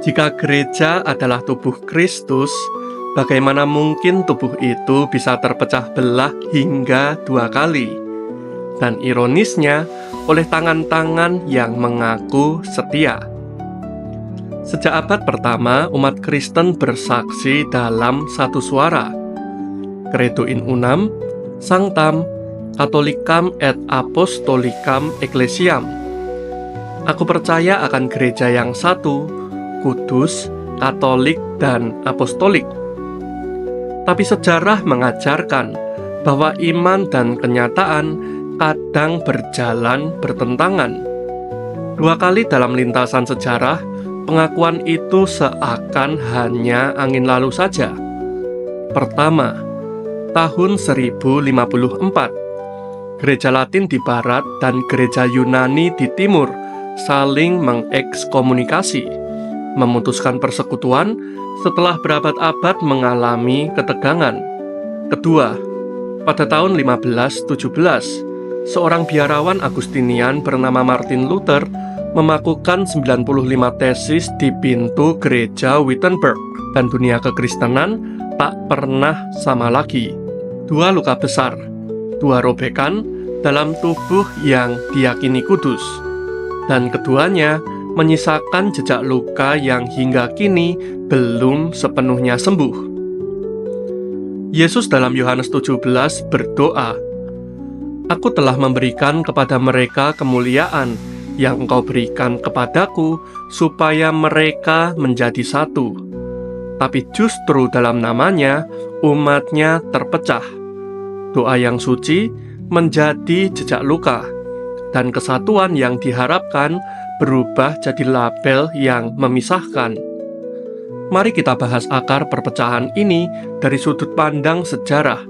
Jika gereja adalah tubuh Kristus, bagaimana mungkin tubuh itu bisa terpecah belah hingga 2 kali? Dan ironisnya, oleh tangan-tangan yang mengaku setia. Sejak abad pertama, umat Kristen bersaksi dalam satu suara. Credo in unam, sanctam, Catholicam et Apostolicam Ecclesiam. Aku percaya akan gereja yang satu, kudus, katolik, dan apostolik. Tapi sejarah mengajarkan bahwa iman dan kenyataan kadang berjalan bertentangan. 2 kali dalam lintasan sejarah, pengakuan itu seakan hanya angin lalu saja. Pertama, tahun 1054, Gereja Latin di barat dan Gereja Yunani di timur saling mengekskomunikasi, memutuskan persekutuan setelah berabad-abad mengalami ketegangan. Kedua, pada tahun 1517, seorang biarawan Agustinian bernama Martin Luther memakukan 95 tesis di pintu gereja Wittenberg, dan dunia kekristenan tak pernah sama lagi. 2 luka besar, 2 robekan dalam tubuh yang diyakini kudus, dan keduanya menyisakan jejak luka yang hingga kini belum sepenuhnya sembuh. Yesus dalam Yohanes 17 berdoa, "Aku telah memberikan kepada mereka kemuliaan yang Engkau berikan kepadaku, supaya mereka menjadi satu. Tapi justru dalam namanya, umatnya terpecah." Doa yang suci menjadi jejak luka, dan kesatuan yang diharapkan berubah jadi label yang memisahkan. Mari kita bahas akar perpecahan ini dari sudut pandang sejarah,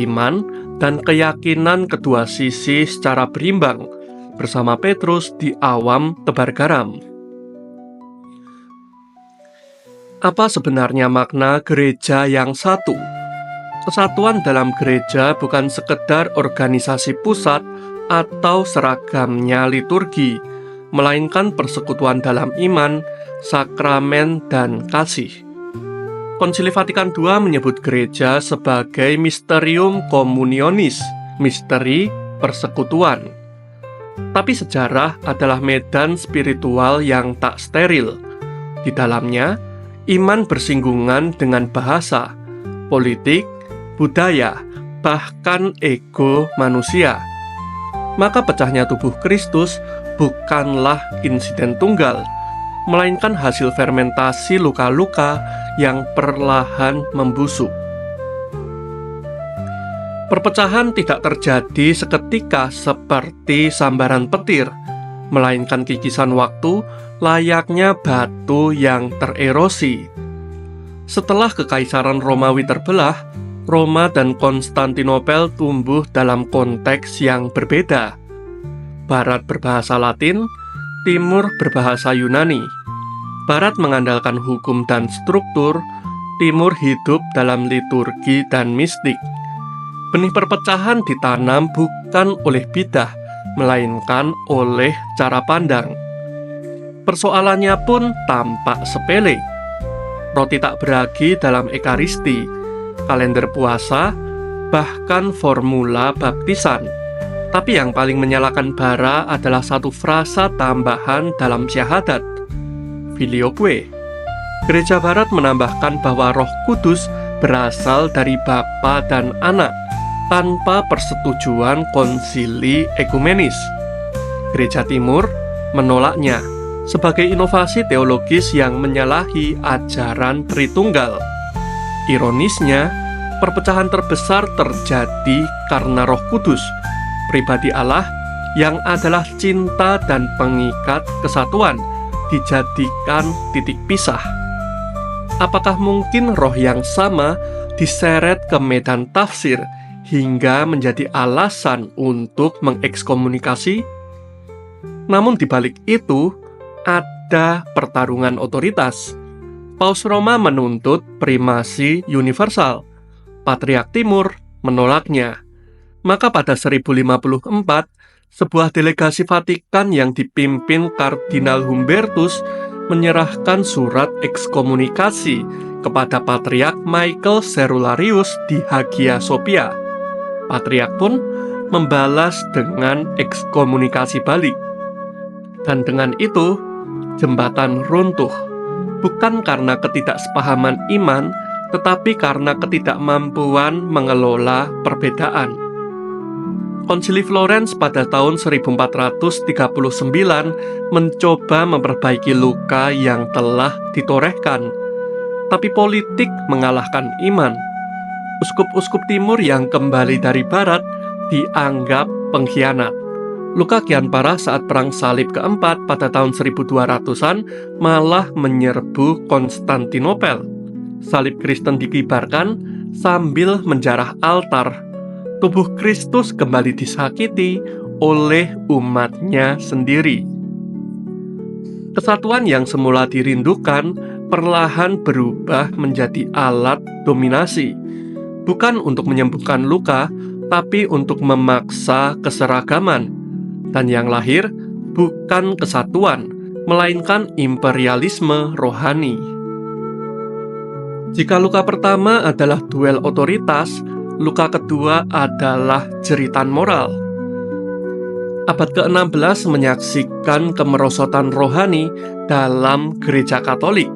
iman, dan keyakinan kedua sisi secara berimbang, bersama Petrus di Awam Tebar Garam. Apa sebenarnya makna gereja yang satu? Kesatuan dalam gereja bukan sekedar organisasi pusat atau seragamnya liturgi, melainkan persekutuan dalam iman, sakramen, dan kasih. Konsili Vatikan II menyebut gereja sebagai mysterium communionis, misteri persekutuan. Tapi sejarah adalah medan spiritual yang tak steril. Di dalamnya, iman bersinggungan dengan bahasa, politik, budaya, bahkan ego manusia. Maka pecahnya tubuh Kristus bukanlah insiden tunggal, melainkan hasil fermentasi luka-luka yang perlahan membusuk. Perpecahan tidak terjadi seketika seperti sambaran petir, melainkan kikisan waktu layaknya batu yang tererosi. Setelah Kekaisaran Romawi terbelah, Roma dan Konstantinopel tumbuh dalam konteks yang berbeda. Barat berbahasa Latin, Timur berbahasa Yunani. Barat mengandalkan hukum dan struktur, Timur hidup dalam liturgi dan mistik. Benih perpecahan ditanam bukan oleh bidah, melainkan oleh cara pandang. Persoalannya pun tampak sepele. Roti tak beragi dalam Ekaristi, kalender puasa, bahkan formula baptisan. Tapi yang paling menyalakan bara adalah satu frasa tambahan dalam syahadat, filioque. Gereja Barat menambahkan bahwa Roh Kudus berasal dari Bapa dan Anak, tanpa persetujuan konsili ekumenis. Gereja Timur menolaknya sebagai inovasi teologis yang menyalahi ajaran Tritunggal. Ironisnya, perpecahan terbesar terjadi karena Roh Kudus, pribadi Allah yang adalah cinta dan pengikat kesatuan, dijadikan titik pisah. Apakah mungkin roh yang sama diseret ke medan tafsir hingga menjadi alasan untuk mengekskomunikasi? Namun di balik itu, ada pertarungan otoritas. Paus Roma menuntut primasi universal. Patriark Timur menolaknya. Maka pada 1054, Sebuah delegasi Vatikan yang dipimpin Kardinal Humbertus menyerahkan surat ekskomunikasi kepada Patriark Michael Cerularius di Hagia Sophia. Patriark pun membalas dengan ekskomunikasi balik. Dan dengan itu, jembatan runtuh, bukan karena ketidaksepahaman iman, tetapi karena ketidakmampuan mengelola perbedaan. Konsili Florence pada tahun 1439 mencoba memperbaiki luka yang telah ditorehkan, tapi politik mengalahkan iman. Uskup-uskup timur yang kembali dari barat dianggap pengkhianat. Luka kian parah saat Perang Salib keempat pada tahun 1200-an malah menyerbu Konstantinopel. Salib Kristen dikibarkan sambil menjarah altar. Tubuh Kristus kembali disakiti oleh umatnya sendiri. Kesatuan yang semula dirindukan perlahan berubah menjadi alat dominasi, bukan untuk menyembuhkan luka, tapi untuk memaksa keseragaman. Dan yang lahir bukan kesatuan, melainkan imperialisme rohani. Jika luka pertama adalah duel otoritas, luka kedua adalah jeritan moral. Abad ke-16 menyaksikan kemerosotan rohani dalam gereja Katolik.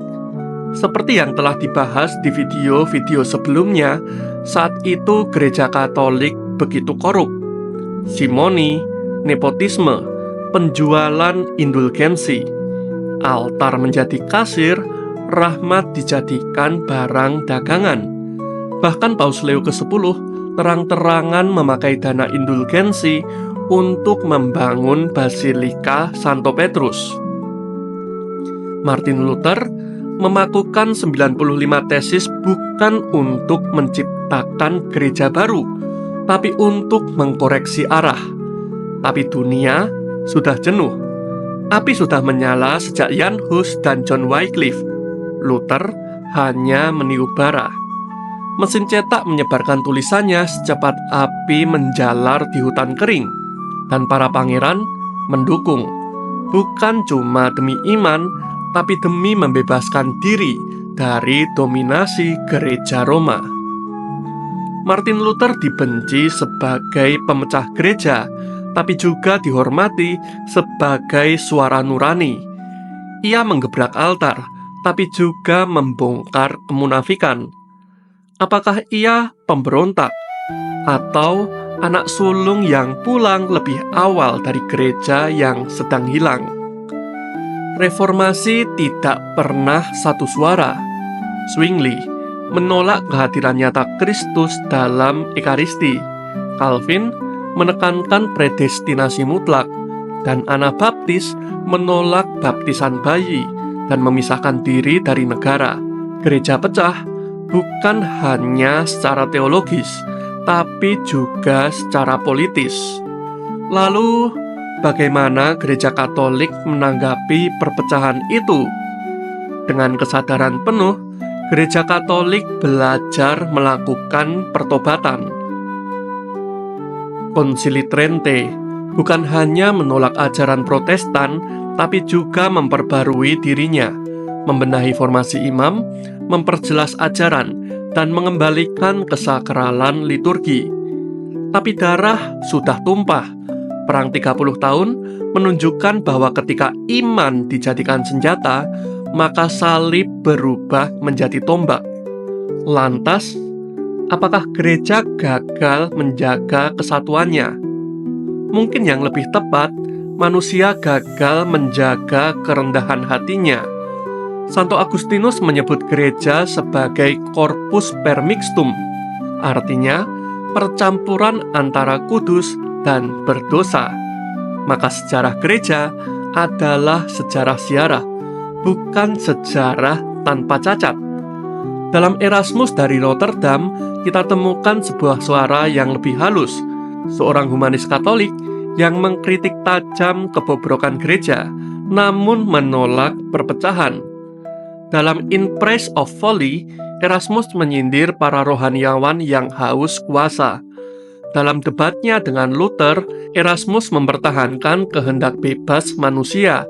Seperti yang telah dibahas di video-video sebelumnya, saat itu gereja Katolik begitu korup. Simoni, nepotisme, penjualan indulgensi, altar menjadi kasir, rahmat dijadikan barang dagangan. Bahkan Paus Leo ke-10 terang-terangan memakai dana indulgensi untuk membangun Basilika Santo Petrus. Martin Luther memakukan 95 tesis bukan untuk menciptakan gereja baru, tapi untuk mengkoreksi arah. Tapi dunia sudah jenuh. Api sudah menyala sejak Jan Hus dan John Wycliffe. Luther hanya meniup bara. Mesin cetak menyebarkan tulisannya secepat api menjalar di hutan kering. Dan para pangeran mendukung, bukan cuma demi iman, tapi demi membebaskan diri dari dominasi gereja Roma. Martin Luther dibenci sebagai pemecah gereja, tapi juga dihormati sebagai suara nurani. Ia menggebrak altar, tapi juga membongkar kemunafikan. Apakah ia pemberontak atau anak sulung yang pulang lebih awal dari gereja yang sedang hilang? Reformasi tidak pernah satu suara. Zwingli menolak kehadiran nyata Kristus dalam Ekaristi. Calvin menekankan predestinasi mutlak, dan Anabaptis menolak baptisan bayi dan memisahkan diri dari negara. Gereja pecah bukan hanya secara teologis, tapi juga secara politis. Lalu, bagaimana gereja Katolik menanggapi perpecahan itu? Dengan kesadaran penuh, gereja Katolik belajar melakukan pertobatan. Konsili Trente bukan hanya menolak ajaran Protestan, tapi juga memperbarui dirinya, membenahi formasi imam, memperjelas ajaran, dan mengembalikan kesakralan liturgi. Tapi darah sudah tumpah. Perang 30 tahun menunjukkan bahwa ketika iman dijadikan senjata, maka salib berubah menjadi tombak. Lantas, apakah gereja gagal menjaga kesatuannya? Mungkin yang lebih tepat, manusia gagal menjaga kerendahan hatinya. Santo Agustinus menyebut gereja sebagai corpus permixtum, artinya percampuran antara kudus dan berdosa. Maka sejarah gereja adalah sejarah ziarah, bukan sejarah tanpa cacat. Dalam Erasmus dari Rotterdam, kita temukan sebuah suara yang lebih halus, seorang humanis Katolik yang mengkritik tajam kebobrokan gereja, namun menolak perpecahan. Dalam In Praise of Folly, Erasmus menyindir para rohaniawan yang haus kuasa. dalam debatnya dengan Luther, Erasmus mempertahankan kehendak bebas manusia.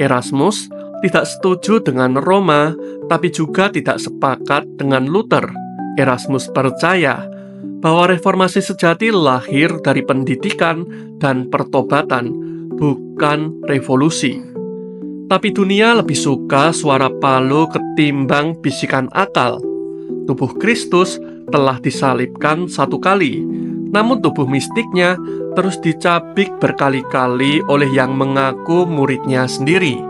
Erasmus tidak setuju dengan Roma, tapi juga tidak sepakat dengan Luther. Erasmus percaya bahwa reformasi sejati lahir dari pendidikan dan pertobatan, bukan revolusi. Tapi dunia lebih suka suara palu ketimbang bisikan akal. Tubuh Kristus telah disalibkan satu kali, namun tubuh mistiknya terus dicabik berkali-kali oleh yang mengaku muridnya sendiri.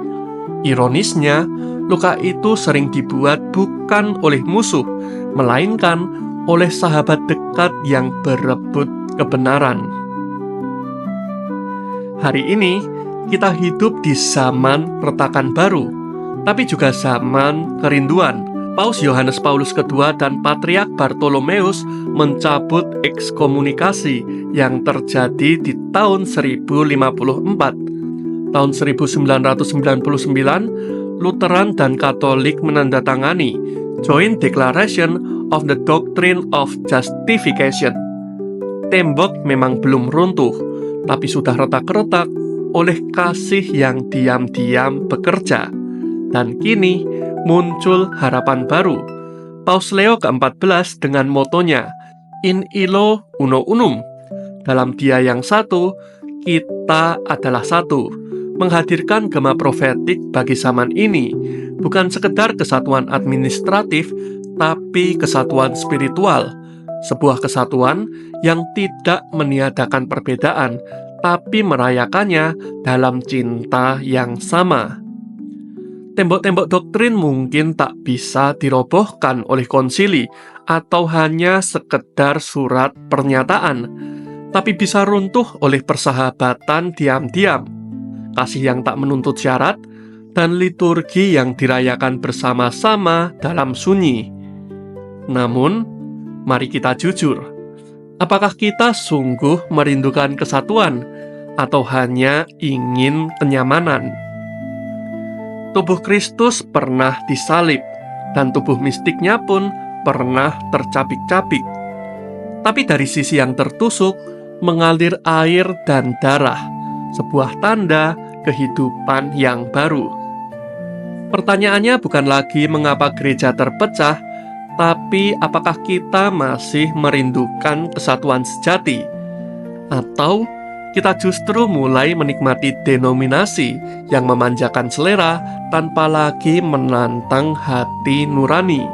Ironisnya, luka itu sering dibuat bukan oleh musuh, melainkan oleh sahabat dekat yang berebut kebenaran. Hari ini, kita hidup di zaman retakan baru, tapi juga zaman kerinduan. Paus Yohanes Paulus II dan Patriark Bartolomeus mencabut ekskomunikasi yang terjadi di tahun 1054. Tahun 1999, Lutheran dan Katolik menandatangani Joint Declaration of the Doctrine of Justification. Tembok memang belum runtuh, tapi sudah retak-retak oleh kasih yang diam-diam bekerja. Dan kini muncul harapan baru. Paus Leo ke-14 dengan motonya In Illo Uno Unum. Dalam Dia yang satu, kita adalah satu. Menghadirkan gema profetik bagi zaman ini, bukan sekedar kesatuan administratif, tapi kesatuan spiritual. Sebuah kesatuan yang tidak meniadakan perbedaan, tapi merayakannya dalam cinta yang sama. Tembok-tembok doktrin mungkin tak bisa dirobohkan oleh konsili atau hanya sekedar surat pernyataan, tapi bisa runtuh oleh persahabatan diam-diam, kasih yang tak menuntut syarat, dan liturgi yang dirayakan bersama-sama dalam sunyi. Namun, mari kita jujur, apakah kita sungguh merindukan kesatuan atau hanya ingin kenyamanan? Tubuh Kristus pernah disalib, dan tubuh mistiknya pun pernah tercabik-cabik. Tapi dari sisi yang tertusuk, mengalir air dan darah, sebuah tanda kehidupan yang baru. Pertanyaannya bukan lagi mengapa gereja terpecah, tapi apakah kita masih merindukan kesatuan sejati? Atau kita justru mulai menikmati denominasi yang memanjakan selera tanpa lagi menantang hati nurani.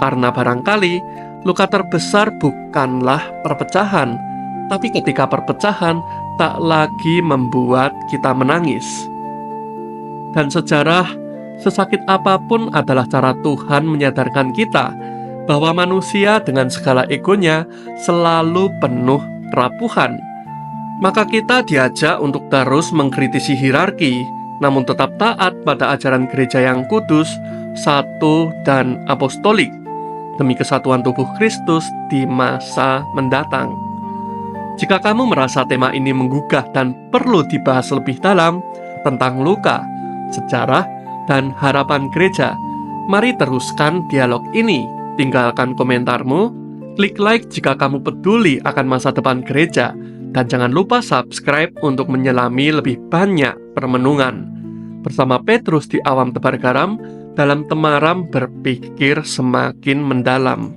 Karena barangkali luka terbesar bukanlah perpecahan, tapi ketika perpecahan tak lagi membuat kita menangis. Dan sejarah, sesakit apapun adalah cara Tuhan menyadarkan kita bahwa manusia dengan segala egonya selalu penuh kerapuhan. Maka kita diajak untuk terus mengkritisi hierarki, namun tetap taat pada ajaran gereja yang kudus, satu, dan apostolik, demi kesatuan tubuh Kristus di masa mendatang. Jika kamu merasa tema ini menggugah dan perlu dibahas lebih dalam tentang luka, sejarah, dan harapan gereja, mari teruskan dialog ini. Tinggalkan komentarmu, klik like jika kamu peduli akan masa depan gereja, dan jangan lupa subscribe untuk menyelami lebih banyak permenungan. Bersama Petrus di Awam Tebar Garam, dalam temaram berpikir semakin mendalam.